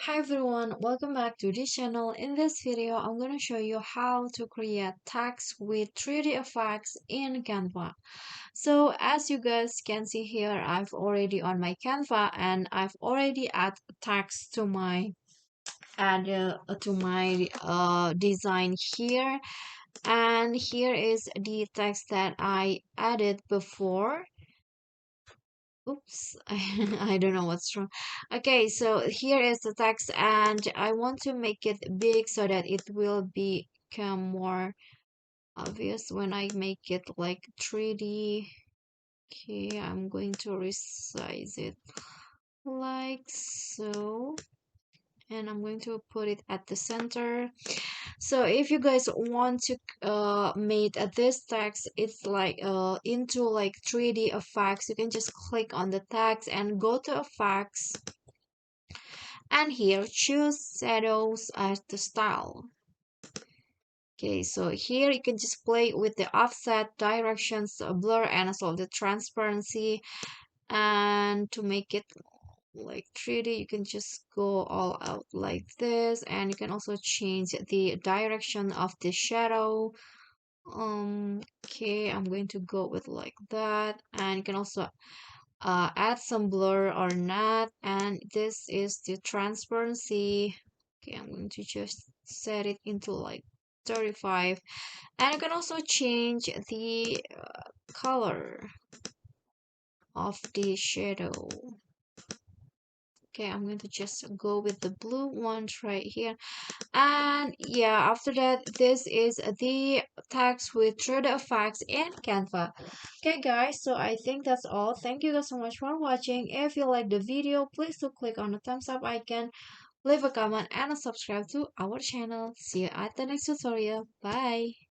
Hi everyone, welcome back to this channel. In this video, I'm going to show you how to create text with 3D effects in Canva. So as you guys can see here, I've already on my Canva and I've already add text to my design here. And here is the text that I added before. Oops, I don't know what's wrong. Okay, so here is the text, and I want to make it big so that it will become more obvious when I make it like 3D. Okay, I'm going to resize it like so, and I'm going to put it at the center. So if you guys want to make this text, it's like into like 3D effects, you can just click on the text and go to effects, and here choose shadows as the style. Okay, so here you can just play with the offset, directions, blur, and also the transparency. And to make it like 3D, you can just go all out like this, and you can also change the direction of the shadow. Okay, I'm going to go with like that, and you can also add some blur or not, and this is the transparency. Okay, I'm going to just set it into like 35, and you can also change the color of the shadow. Okay, I'm going to just go with the blue ones right here. And yeah, after that, this is the text with 3D effects in Canva. Okay guys, so I think that's all. Thank you guys so much for watching. If you like the video, please do click on the thumbs up icon, leave a comment, and subscribe to our channel. See you at the next tutorial. Bye.